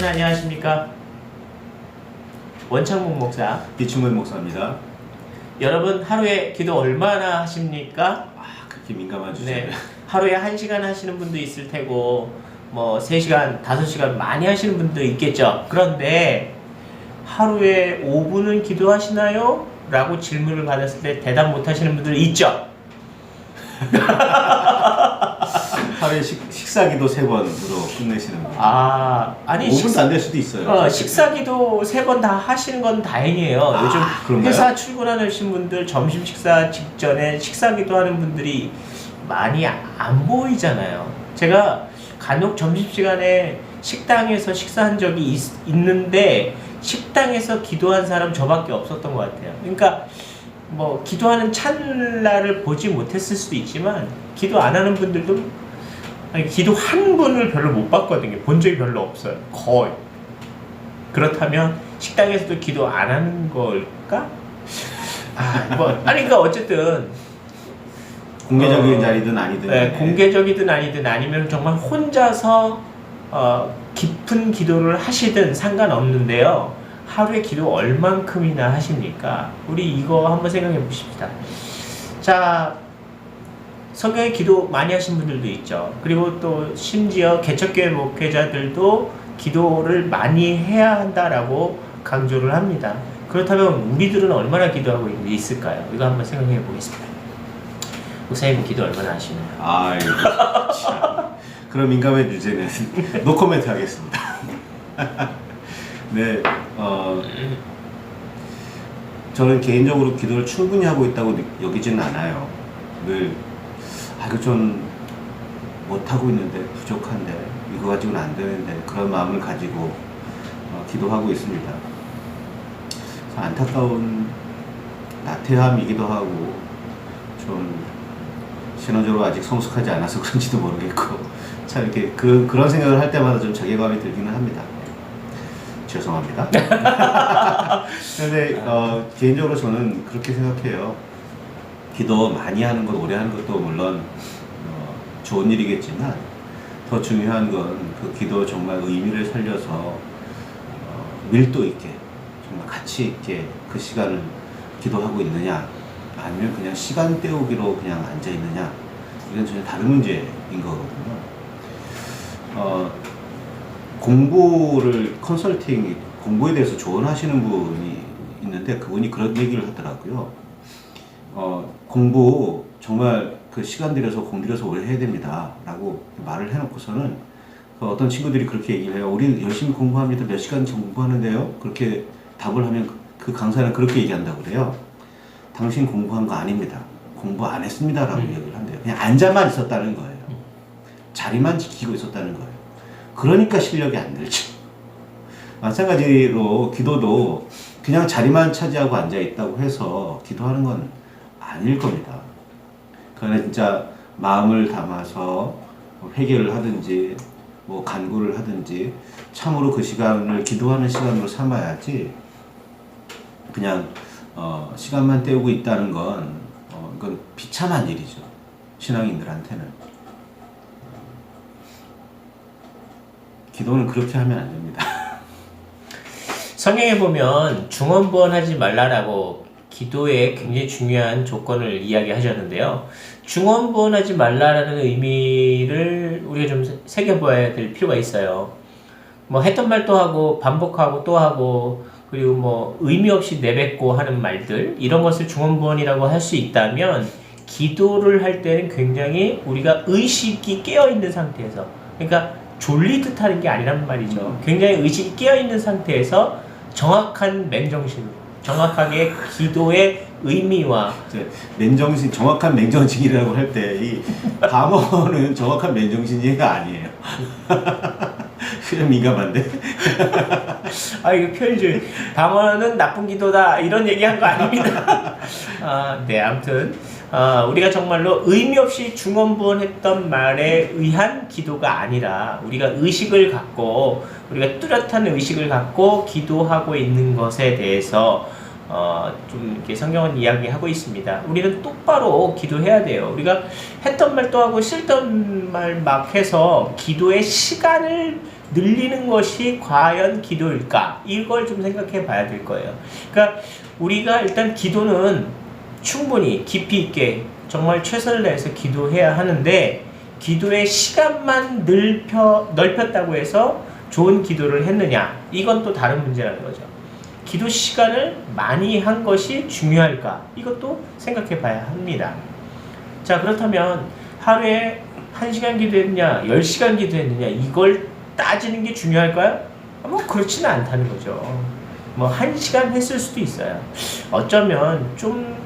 여러분 안녕하십니까? 원창목 목사 이충근 목사입니다. 여러분 하루에 기도 얼마나 하십니까? 그렇게 민감한 주제. 네, 하루에 1시간 하시는 분도 있을 테고 뭐 3시간, 5시간 많이 하시는 분도 있겠죠. 그런데 하루에 5분은 기도하시나요? 라고 질문을 받았을 때 대답 못 하시는 분들 있죠. 하루에 식사기도 3번으로 끝내시는 분. 아니 5분도 안 될 수도 있어요. 식사기도 3번 다 하시는 건 다행이에요. 요즘 그런가요? 회사 출근하시는 분들 점심 식사 직전에 식사기도 하는 분들이 많이 안 보이잖아요. 제가 간혹 점심시간에 식당에서 식사한 적이 있는데 식당에서 기도한 사람 저밖에 없었던 것 같아요. 그러니까 뭐 기도하는 찰나를 보지 못했을 수도 있지만 기도 안 하는 분들도 기도 한 분을 별로 못 봤거든요. 본 적이 별로 없어요. 거의. 그렇다면 식당에서도 기도 안 하는 걸까? 그러니까 어쨌든 공개적인 자리든 아니든. 네, 공개적이든 아니든 아니면 정말 혼자서 깊은 기도를 하시든 상관없는데요. 하루에 기도 얼만큼이나 하십니까? 우리 이거 한번 생각해 보십시다. 자, 성경에 기도 많이 하신 분들도 있죠. 그리고 또 심지어 개척교회 목회자들도 기도를 많이 해야 한다라고 강조를 합니다. 그렇다면 우리들은 얼마나 기도하고 있을까요? 이거 한번 생각해 보겠습니다. 목사님 기도 얼마나 하시나요? 아이고 참. 그런 민감한 주제는 노코멘트 하겠습니다. 네, 저는 개인적으로 기도를 충분히 하고 있다고 여기지는 않아요. 늘 이거 좀 못하고 있는데, 부족한데, 이거 가지고는 안 되는데, 그런 마음을 가지고 기도하고 있습니다. 안타까운 나태함이기도 하고 좀 신앙적으로 아직 성숙하지 않아서 그런지도 모르겠고 참 이렇게 그런 생각을 할 때마다 좀 자괴감이 들기는 합니다. 죄송합니다. 근데 개인적으로 저는 그렇게 생각해요. 기도 많이 하는 것, 오래 하는 것도 물론 좋은 일이겠지만 더 중요한 건 그 기도 정말 의미를 살려서 밀도 있게 정말 가치 있게 그 시간을 기도하고 있느냐, 아니면 그냥 시간 때우기로 그냥 앉아 있느냐, 이건 전혀 다른 문제인 거거든요. 공부에 대해서 조언하시는 분이 있는데 그분이 그런 얘기를 하더라고요. 공부 정말 그 시간 들여서 공들여서 오래 해야 됩니다 라고 말을 해놓고서는 어떤 친구들이 그렇게 얘기를 해요. 우리 열심히 공부합니다. 몇 시간 공부하는데요? 그렇게 답을 하면 그 강사는 그렇게 얘기한다고 그래요. 당신 공부한 거 아닙니다. 공부 안 했습니다 라고 얘기를 한대요. 그냥 앉아만 있었다는 거예요. 자리만 지키고 있었다는 거예요. 그러니까 실력이 안 늘죠. 마찬가지로 기도도 그냥 자리만 차지하고 앉아 있다고 해서 기도하는 건 아닐 겁니다. 그러나 진짜 마음을 담아서 회개를 하든지 뭐 간구를 하든지 참으로 그 시간을 기도하는 시간으로 삼아야지, 그냥 시간만 때우고 있다는 건 이건 비참한 일이죠. 신앙인들한테는. 기도는 그렇게 하면 안 됩니다. 성경에 보면 중언부언하지 말라라고 기도에 굉장히 중요한 조건을 이야기하셨는데요. 중언부언하지 말라라는 의미를 우리가 좀 새겨봐야 될 필요가 있어요. 뭐 했던 말 또 하고 반복하고 또 하고, 그리고 뭐 의미 없이 내뱉고 하는 말들, 이런 것을 중언부언이라고 할 수 있다면 기도를 할 때는 굉장히 우리가 의식이 깨어있는 상태에서, 그러니까 졸리듯 하는 게 아니란 말이죠. 굉장히 의식이 깨어있는 상태에서 정확한 맨정신으로 정확하게 기도의 의미와 정확한 맨정신이라고 할 때 이 방어는 정확한 맨정신이가 아니에요. 좀 민감한데. 이거 표현줄 방어는 나쁜 기도다 이런 얘기한 거 아닙니다. 네, 아무튼 우리가 정말로 의미 없이 중언부언했던 말에 의한 기도가 아니라 우리가 의식을 갖고, 우리가 뚜렷한 의식을 갖고 기도하고 있는 것에 대해서 좀 이렇게 성경은 이야기하고 있습니다. 우리는 똑바로 기도해야 돼요. 우리가 했던 말 또 하고 싫던 말 막 해서 기도의 시간을 늘리는 것이 과연 기도일까? 이걸 좀 생각해 봐야 될 거예요. 그러니까 우리가 일단 기도는 충분히 깊이 있게 정말 최선을 다해서 기도해야 하는데 기도의 시간만 넓혔다고 해서 좋은 기도를 했느냐? 이건 또 다른 문제라는 거죠. 기도 시간을 많이 한 것이 중요할까? 이것도 생각해 봐야 합니다. 자, 그렇다면 하루에 1시간 기도했느냐, 10시간 기도했느냐, 이걸 따지는 게 중요할까요? 뭐 그렇지는 않다는 거죠. 뭐 1시간 했을 수도 있어요. 어쩌면 좀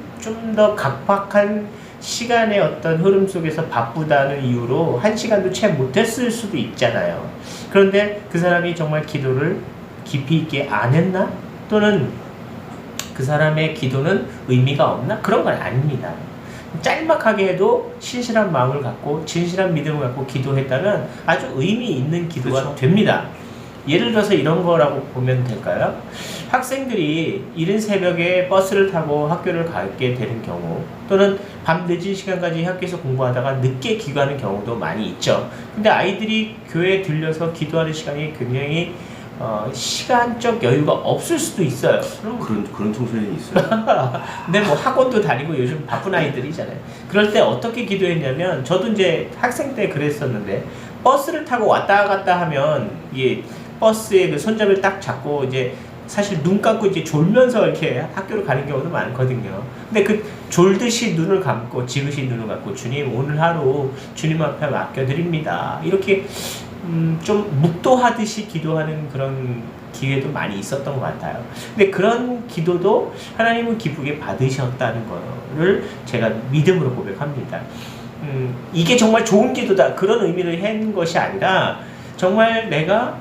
더 각박한 시간의 어떤 흐름 속에서 바쁘다는 이유로 1시간도 채 못했을 수도 있잖아요. 그런데 그 사람이 정말 기도를 깊이 있게 안 했나? 또는 그 사람의 기도는 의미가 없나? 그런 건 아닙니다. 짤막하게 해도 신실한 마음을 갖고 진실한 믿음을 갖고 기도했다면 아주 의미 있는 기도가 그렇죠. 됩니다. 예를 들어서 이런 거라고 보면 될까요? 학생들이 이른 새벽에 버스를 타고 학교를 가게 되는 경우 또는 밤 늦은 시간까지 학교에서 공부하다가 늦게 귀가하는 경우도 많이 있죠. 근데 아이들이 교회에 들려서 기도하는 시간이 굉장히 시간적 여유가 없을 수도 있어요. 그런 청소년이 있어요. 근데 뭐 학원도 다니고 요즘 바쁜 아이들이잖아요. 그럴 때 어떻게 기도했냐면 저도 이제 학생 때 그랬었는데 버스를 타고 왔다 갔다 하면 이게 버스의 그 손잡이를 딱 잡고 이제 사실 눈 감고 이제 졸면서 이렇게 학교를 가는 경우도 많거든요. 근데 그 졸듯이 눈을 감고 지그시 눈을 감고 주님 오늘 하루 주님 앞에 맡겨드립니다. 이렇게 좀 묵도하듯이 기도하는 그런 기회도 많이 있었던 것 같아요. 근데 그런 기도도 하나님은 기쁘게 받으셨다는 거를 제가 믿음으로 고백합니다. 이게 정말 좋은 기도다 그런 의미를 한 것이 아니라 정말 내가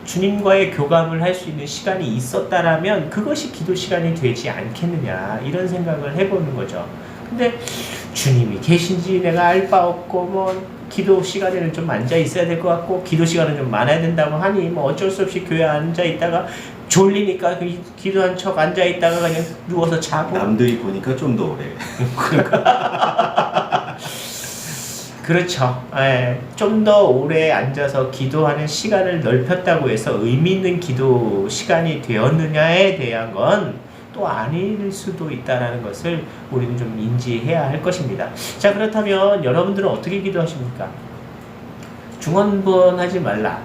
주님과의 교감을 할 수 있는 시간이 있었다라면 그것이 기도 시간이 되지 않겠느냐 이런 생각을 해보는 거죠. 근데 주님이 계신지 내가 알 바 없고 뭐 기도 시간에는 좀 앉아 있어야 될 것 같고 기도 시간은 좀 많아야 된다고 하니 뭐 어쩔 수 없이 교회에 앉아 있다가 졸리니까 기도한 척 앉아 있다가 그냥 누워서 자고 남들이 보니까 좀 더 오래. 그렇죠. 좀 더 오래 앉아서 기도하는 시간을 넓혔다고 해서 의미 있는 기도 시간이 되었느냐에 대한 건 또 아닐 수도 있다는 것을 우리는 좀 인지해야 할 것입니다. 자, 그렇다면 여러분들은 어떻게 기도하십니까? 중언부언하지 말라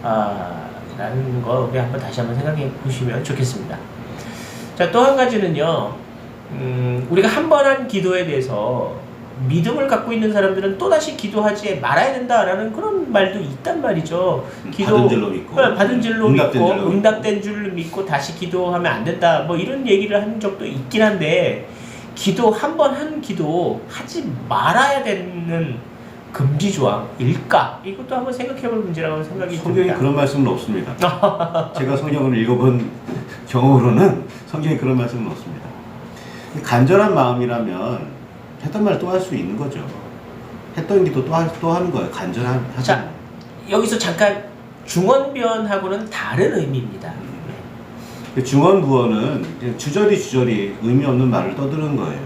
라는 거 우리 다시 한번 생각해 보시면 좋겠습니다. 자, 또 한 가지는요. 우리가 한 번 한 기도에 대해서 믿음을 갖고 있는 사람들은 또다시 기도하지 말아야 된다라는 그런 말도 있단 말이죠. 받은 줄로 믿고, 받은 줄로 응답된 믿고, 줄로 응답된 줄 믿고 다시 기도하면 안 된다. 뭐 이런 얘기를 한 적도 있긴 한데, 기도 한 번 한 기도 하지 말아야 되는 금지 조항일까? 이것도 한번 생각해볼 문제라고 생각이 성경에 듭니다. 그런 말씀은 없습니다. 제가 성경을 읽어본 경험으로는 성경에 그런 말씀은 없습니다. 간절한 마음이라면 했던 말 또 할 수 있는 거죠. 했던 기도 또 하는 거예요. 간절한. 자, 여기서 잠깐 중언부언하고는 다른 의미입니다. 중언부언은 주저리 의미 없는 말을 떠드는 거예요.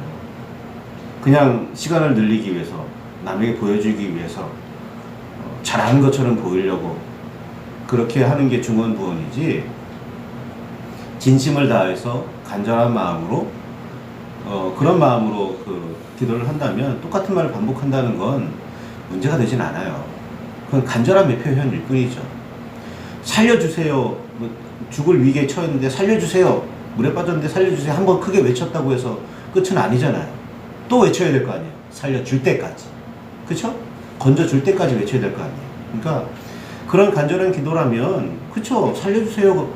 그냥 시간을 늘리기 위해서, 남에게 보여주기 위해서 잘하는 것처럼 보이려고 그렇게 하는 게 중언부언이지, 진심을 다해서 간절한 마음으로 그런 마음으로 그 기도를 한다면 똑같은 말을 반복한다는 건 문제가 되진 않아요. 그건 간절함의 표현일 뿐이죠. 살려주세요. 뭐 죽을 위기에 처했는데 살려주세요. 물에 빠졌는데 살려주세요. 한번 크게 외쳤다고 해서 끝은 아니잖아요. 또 외쳐야 될 거 아니에요. 살려줄 때까지. 그쵸? 건져줄 때까지 외쳐야 될 거 아니에요. 그러니까 그런 간절한 기도라면 그쵸? 살려주세요.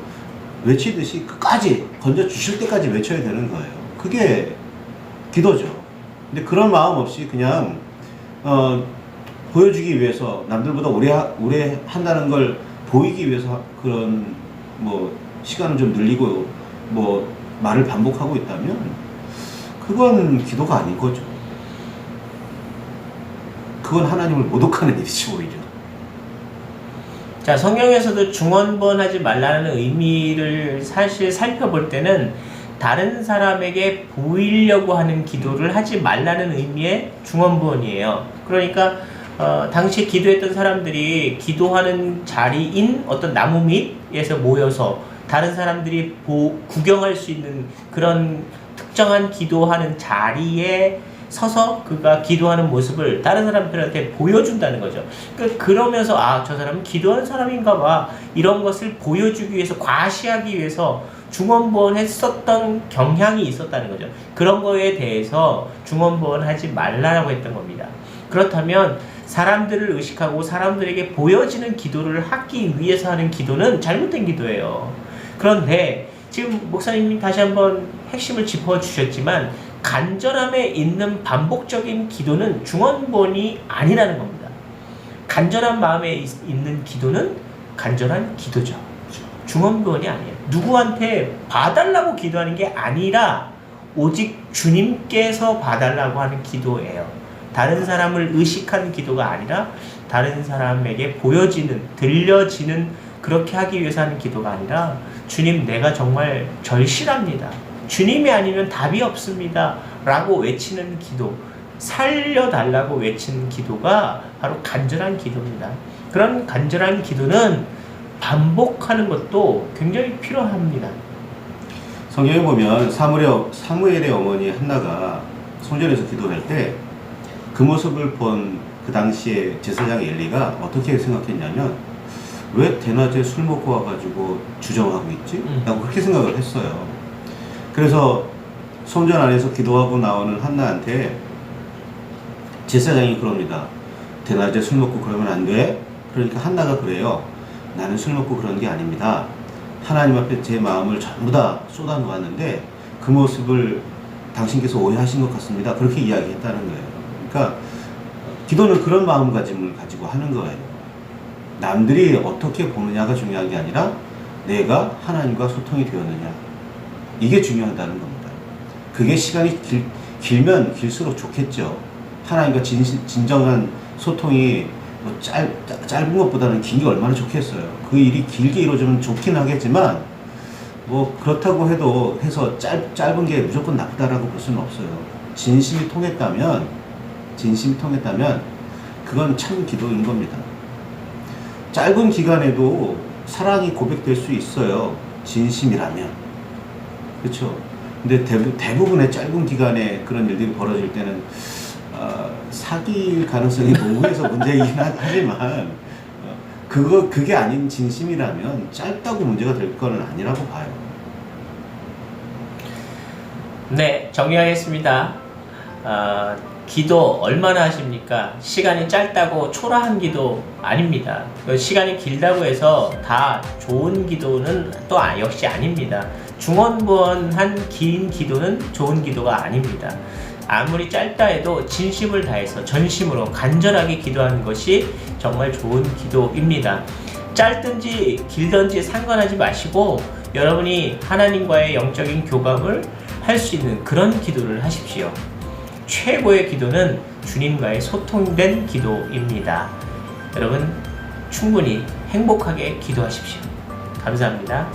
외치듯이 끝까지 건져주실 때까지 외쳐야 되는 거예요. 그게 기도죠. 근데 그런 마음 없이 그냥 보여주기 위해서 남들보다 오래 한다는 걸 보이기 위해서 그런 뭐 시간을 좀 늘리고 뭐 말을 반복하고 있다면 그건 기도가 아닌 거죠. 그건 하나님을 모독하는 일이지 오히려. 자, 성경에서도 중언부언하지 말라는 의미를 사실 살펴볼 때는 다른 사람에게 보이려고 하는 기도를 하지 말라는 의미의 중언부언이에요. 그러니까 당시 기도했던 사람들이 기도하는 자리인 어떤 나무 밑에서 모여서 다른 사람들이 구경할 수 있는 그런 특정한 기도하는 자리에 서서 그가 기도하는 모습을 다른 사람들한테 보여준다는 거죠. 그러면서 저 사람은 기도하는 사람인가 봐, 이런 것을 보여주기 위해서, 과시하기 위해서 중언부언했었던 경향이 있었다는 거죠. 그런 거에 대해서 중언부언하지 말라라고 했던 겁니다. 그렇다면 사람들을 의식하고 사람들에게 보여지는 기도를 하기 위해서 하는 기도는 잘못된 기도예요. 그런데 지금 목사님이 다시 한번 핵심을 짚어주셨지만 간절함에 있는 반복적인 기도는 중언부언이 아니라는 겁니다. 간절한 마음에 있는 기도는 간절한 기도죠. 중언부언이 아니에요. 누구한테 봐달라고 기도하는 게 아니라 오직 주님께서 봐달라고 하는 기도예요. 다른 사람을 의식하는 기도가 아니라 다른 사람에게 보여지는, 들려지는, 그렇게 하기 위해서 하는 기도가 아니라 주님, 내가 정말 절실합니다, 주님이 아니면 답이 없습니다 라고 외치는 기도, 살려달라고 외치는 기도가 바로 간절한 기도입니다. 그런 간절한 기도는 반복하는 것도 굉장히 필요합니다. 성경에 보면 사무엘의 어머니 한나가 성전에서 기도할 때 그 모습을 본 그 당시에 제사장 엘리가 어떻게 생각했냐면, 왜 대낮에 술 먹고 와가지고 주정하고 있지? 라고 그렇게 생각을 했어요. 그래서 성전 안에서 기도하고 나오는 한나한테 제사장이 그럽니다. 대낮에 술 먹고 그러면 안 돼. 그러니까 한나가 그래요. 나는 술 먹고 그런 게 아닙니다. 하나님 앞에 제 마음을 전부 다 쏟아놓았는데 그 모습을 당신께서 오해하신 것 같습니다. 그렇게 이야기했다는 거예요. 그러니까 기도는 그런 마음가짐을 가지고 하는 거예요. 남들이 어떻게 보느냐가 중요한 게 아니라 내가 하나님과 소통이 되었느냐, 이게 중요하다는 겁니다. 그게 시간이 길면 길수록 좋겠죠. 하나님과 진정한 소통이 뭐 짧은 것보다는 긴 게 얼마나 좋겠어요. 그 일이 길게 이루어지면 좋긴 하겠지만 뭐 그렇다고 해서 짧은 게 무조건 나쁘다라고 볼 수는 없어요. 진심이 통했다면 그건 참 기도인 겁니다. 짧은 기간에도 사랑이 고백될 수 있어요. 진심이라면. 그렇죠? 근데 대부분의 짧은 기간에 그런 일들이 벌어질 때는 사귈 가능성이 농후해서 문제이긴 하지만 그게 아닌 진심이라면 짧다고 문제가 될 건 아니라고 봐요. 네, 정리하겠습니다. 기도 얼마나 하십니까? 시간이 짧다고 초라한 기도 아닙니다. 시간이 길다고 해서 다 좋은 기도는 또 역시 아닙니다. 중언부언한 긴 기도는 좋은 기도가 아닙니다. 아무리 짧다 해도 진심을 다해서 전심으로 간절하게 기도하는 것이 정말 좋은 기도입니다. 짧든지 길든지 상관하지 마시고 여러분이 하나님과의 영적인 교감을 할 수 있는 그런 기도를 하십시오. 최고의 기도는 주님과의 소통된 기도입니다. 여러분 충분히 행복하게 기도하십시오. 감사합니다.